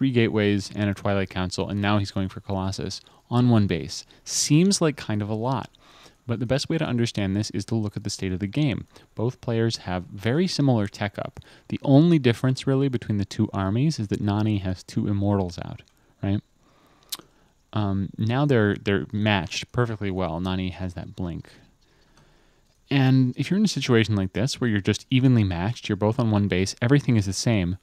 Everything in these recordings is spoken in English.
3 gateways and a Twilight Council, and now he's going for Colossus on 1 base. Seems like kind of a lot. But the best way to understand this is to look at the state of the game. Both players have very similar tech up. The only difference really between the 2 armies is that Nani has 2 Immortals out, right? Now they're matched perfectly well. Nani has that blink. And if you're in a situation like this where you're just evenly matched, you're both on 1 base, everything is the same,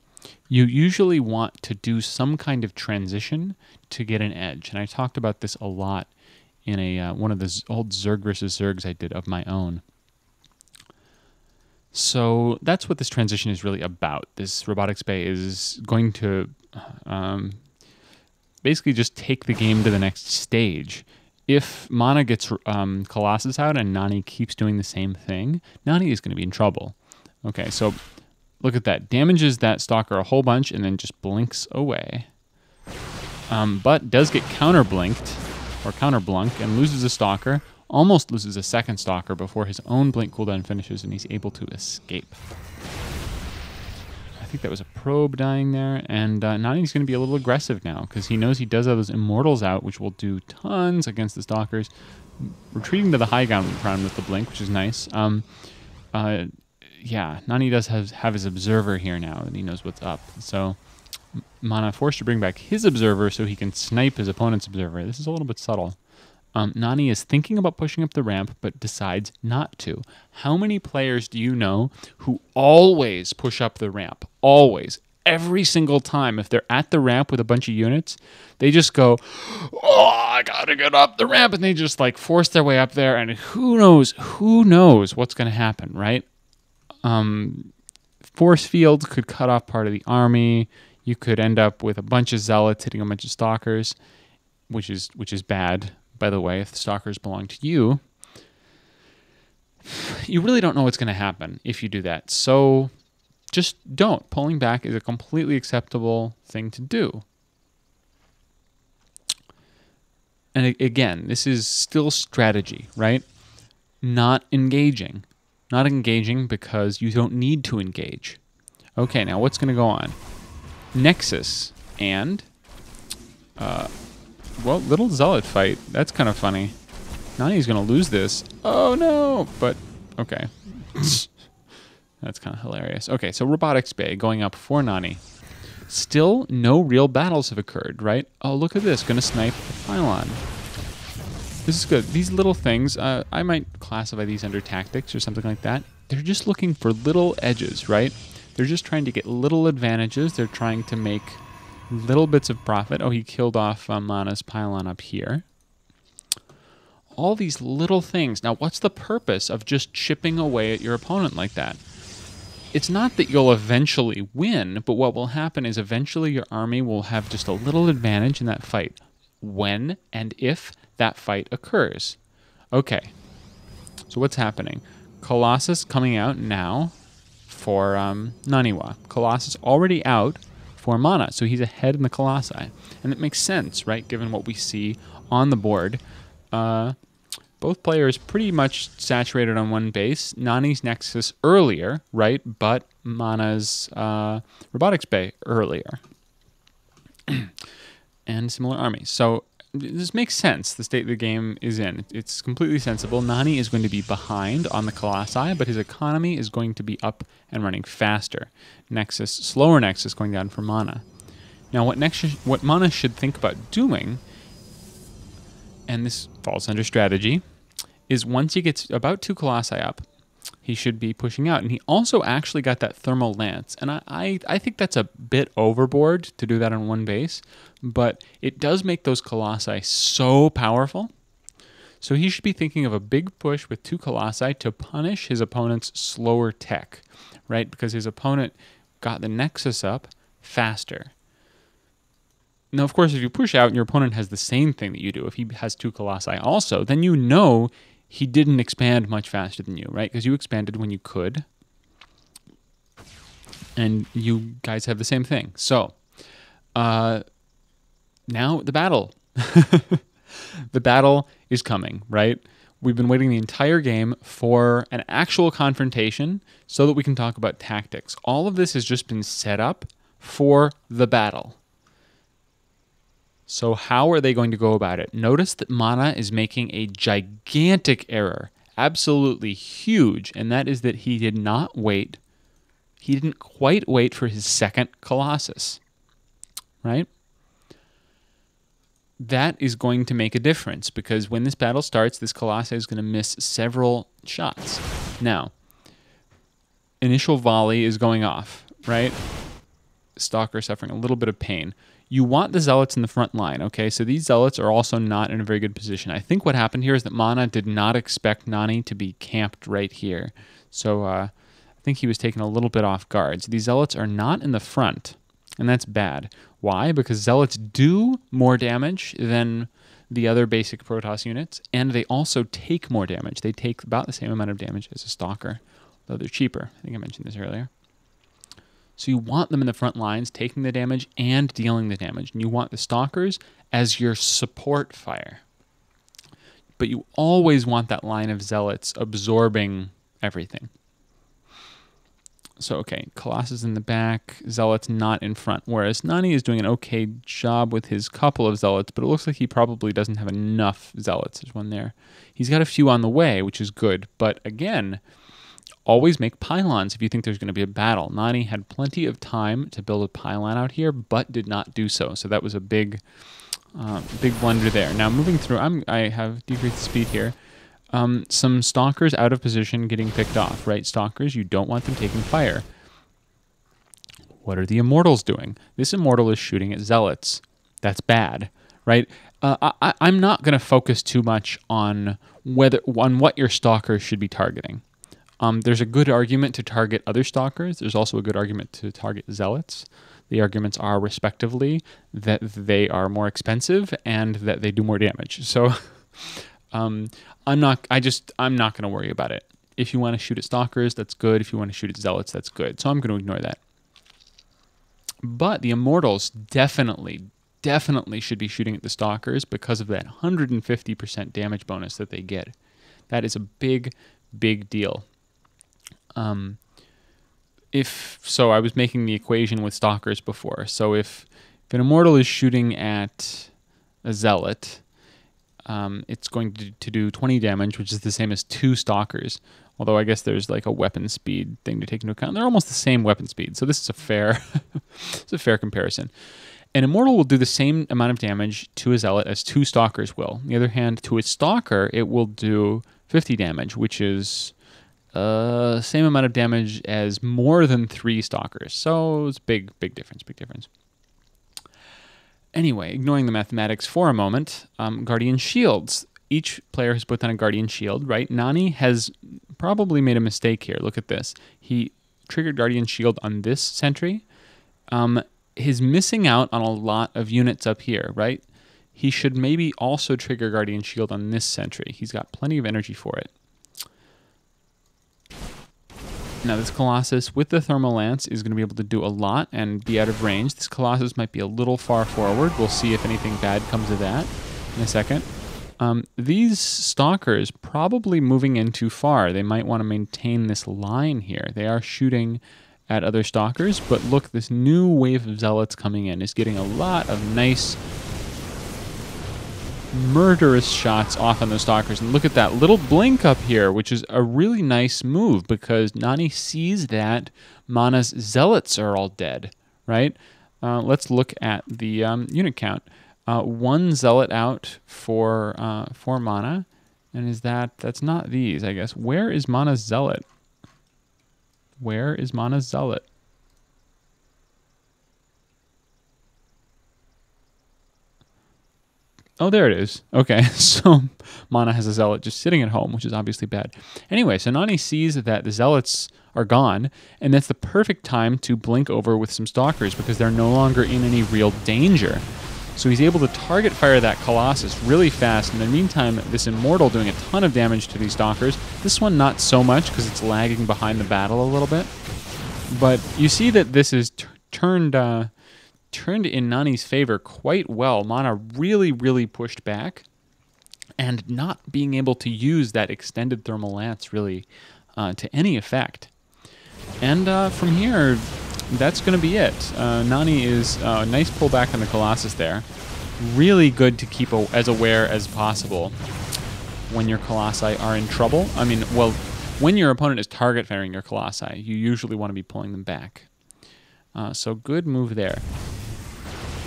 you usually want to do some kind of transition to get an edge. And I talked about this a lot in one of the old Zerg versus Zergs I did of my own. So that's what this transition is really about. This Robotics Bay is going to basically just take the game to the next stage. If Mana gets Colossus out and Nani keeps doing the same thing, Nani is going to be in trouble. Okay, so look at that. Damages that Stalker a whole bunch and then just blinks away. But does get counter-blinked, or counter-blunk, and loses a Stalker, almost loses a second Stalker before his own blink cooldown finishes and he's able to escape. I think that was a probe dying there, and Nani's going to be a little aggressive now because he knows he does have those Immortals out, which will do tons against the Stalkers. Retreating to the high ground with the blink, which is nice. Yeah, Nani does have his Observer here now, and he knows what's up. So Mana forced to bring back his Observer so he can snipe his opponent's Observer. This is a little bit subtle. Nani is thinking about pushing up the ramp, but decides not to. How many players do you know who always push up the ramp? Always. Every single time. If they're at the ramp with a bunch of units, they just go, oh, I gotta get up the ramp, and they just like force their way up there, and who knows what's going to happen, right? Force fields could cut off part of the army. You could end up with a bunch of Zealots hitting a bunch of Stalkers, which is bad, by the way. If the Stalkers belong to you, you really don't know what's going to happen if you do that. So just don't. Pulling back is a completely acceptable thing to do. And again, this is still strategy, right? Not engaging. Not engaging because you don't need to engage. Okay, now what's going to go on? Nexus and, well, little Zealot fight. That's kind of funny. Nani's going to lose this. Oh, no. But, okay. That's kind of hilarious. Okay, so Robotics Bay going up for Nani. Still, no real battles have occurred, right? Oh, look at this. Going to snipe the pylon. This is good. These little things, I might classify these under tactics or something like that. They're just looking for little edges, right? They're just trying to get little advantages. They're trying to make little bits of profit. Oh, he killed off Mana's pylon up here. All these little things. Now, what's the purpose of just chipping away at your opponent like that? It's not that you'll eventually win, but what will happen is eventually your army will have just a little advantage in that fight. When and if that fight occurs. Okay, so what's happening? Colossus coming out now for Naniwa. Colossus already out for Mana, so he's ahead in the Colossi. And it makes sense, right, given what we see on the board. Both players pretty much saturated on 1 base. Nani's Nexus earlier, right, but Mana's Robotics Bay earlier. And similar armies. So this makes sense, the state the game is in. It's completely sensible. Nani is going to be behind on the Colossi, but his economy is going to be up and running faster. Nexus, slower Nexus going down for Mana. Now what Mana should think about doing, and this falls under strategy, is once he gets about 2 Colossi up, he should be pushing out. And he also actually got that Thermal Lance. And I think that's a bit overboard to do that on 1 base, but it does make those Colossi so powerful. So he should be thinking of a big push with 2 Colossi to punish his opponent's slower tech, right? Because his opponent got the Nexus up faster. Now, of course, if you push out and your opponent has the same thing that you do, if he has 2 Colossi also, then you know he didn't expand much faster than you, right? Because you expanded when you could. And you guys have the same thing. So, now the battle. The battle is coming, right? We've been waiting the entire game for an actual confrontation so that we can talk about tactics. All of this has just been set up for the battle. So how are they going to go about it? Notice that Mana is making a gigantic error, absolutely huge, and that is that he did not wait. He didn't quite wait for his second Colossus, right? That is going to make a difference because when this battle starts, this Colossus is going to miss several shots. Now, initial volley is going off, right? Stalker suffering a little bit of pain. You want the Zealots in the front line, okay? So these Zealots are also not in a very good position. I think what happened here is that Mana did not expect Nani to be camped right here. So I think he was taken a little bit off guard. So these Zealots are not in the front, and that's bad. Why? Because Zealots do more damage than the other basic Protoss units, and they also take more damage. They take about the same amount of damage as a Stalker, though they're cheaper. I think I mentioned this earlier. So you want them in the front lines, taking the damage and dealing the damage. And you want the Stalkers as your support fire. But you always want that line of Zealots absorbing everything. So, okay, Colossus in the back, Zealots not in front. Whereas Nani is doing an okay job with his couple of Zealots, but it looks like he probably doesn't have enough Zealots. There's one there. He's got a few on the way, which is good. But again, always make pylons if you think there's going to be a battle. Nani had plenty of time to build a pylon out here, but did not do so. So that was a big blunder there. Now moving through, I have decreased the speed here. Some Stalkers out of position getting picked off, right? Stalkers, you don't want them taking fire. What are the Immortals doing? This Immortal is shooting at Zealots. That's bad, right? I'm not going to focus too much on what your Stalkers should be targeting. There's a good argument to target other Stalkers. There's also a good argument to target Zealots. The arguments are, respectively, that they are more expensive and that they do more damage. So I'm not going to worry about it. If you want to shoot at Stalkers, that's good. If you want to shoot at Zealots, that's good. So I'm going to ignore that. But the Immortals definitely should be shooting at the Stalkers because of that 150% damage bonus that they get. That is a big, big deal. So I was making the equation with Stalkers before. So if an Immortal is shooting at a Zealot, it's going to do 20 damage, which is the same as 2 Stalkers. Although I guess there's like a weapon speed thing to take into account. They're almost the same weapon speed, so this is a fair, it's a fair comparison. An Immortal will do the same amount of damage to a Zealot as 2 Stalkers will. On the other hand, to a Stalker, it will do 50 damage, which is same amount of damage as more than 3 Stalkers. So it's big difference, big difference. Anyway, ignoring the mathematics for a moment, Guardian Shields. Each player has put down a Guardian Shield, right? Nani has probably made a mistake here. Look at this. He triggered Guardian Shield on this sentry. He's missing out on a lot of units up here, right? He should maybe also trigger Guardian Shield on this sentry. He's got plenty of energy for it. Now this Colossus with the Thermal Lance is going to be able to do a lot and be out of range. This Colossus might be a little far forward. We'll see if anything bad comes of that in a second. These Stalkers probably moving in too far. They might want to maintain this line here. They are shooting at other Stalkers, but look, this new wave of Zealots coming in is getting a lot of nice murderous shots off on those Stalkers. And look at that little blink up here, which is a really nice move because Nani sees that Mana's Zealots are all dead, right? Let's look at the unit count. 1 Zealot out for Mana, and that's not these, I guess. Where is Mana's Zealot? Where is Mana's Zealot? Oh, there it is. Okay, so Mana has a Zealot just sitting at home, which is obviously bad. Anyway, so Nani sees that the Zealots are gone, and that's the perfect time to blink over with some Stalkers because they're no longer in any real danger. So he's able to target fire that Colossus really fast. In the meantime, this Immortal doing a ton of damage to these Stalkers. This one not so much because it's lagging behind the battle a little bit. But you see that this is turned in Nani's favor quite well. Mana really pushed back, and not being able to use that extended Thermal Lance really to any effect. And from here, that's going to be it. Nani is a nice pullback on the Colossus there. really good to keep as aware as possible when your Colossi are in trouble. I mean, well, when your opponent is target firing your Colossi, you usually want to be pulling them back. So good move there.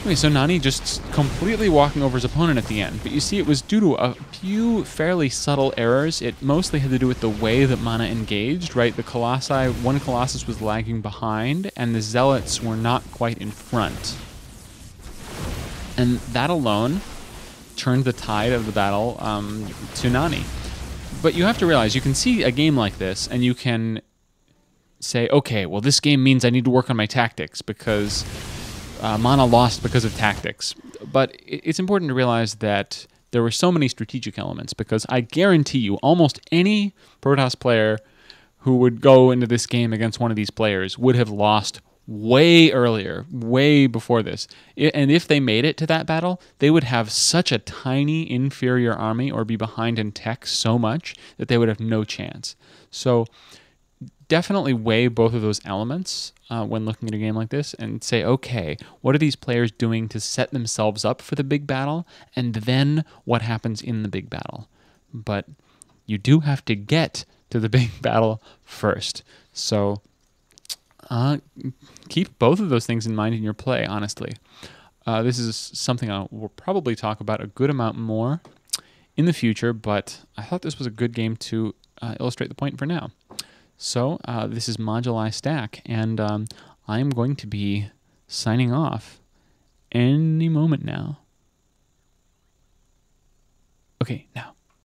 Okay, so Nani just completely walking over his opponent at the end. But you see, it was due to a few fairly subtle errors. It mostly had to do with the way that Mana engaged, right? The Colossi, one Colossus was lagging behind, and the Zealots were not quite in front. And that alone turned the tide of the battle to Nani. But you have to realize, you can see a game like this, and you can say, okay, well, this game means I need to work on my tactics, because Mana lost because of tactics. But it's important to realize that there were so many strategic elements, because I guarantee you almost any Protoss player who would go into this game against one of these players would have lost way earlier, way before this. And if they made it to that battle, they would have such a tiny inferior army or be behind in tech so much that they would have no chance. So definitely weigh both of those elements when looking at a game like this and say, okay, what are these players doing to set themselves up for the big battle? And then what happens in the big battle? But you do have to get to the big battle first. So keep both of those things in mind in your play, honestly. This is something I will probably talk about a good amount more in the future, but I thought this was a good game to illustrate the point for now. So this is modulistack, and I am going to be signing off any moment now. Okay, now.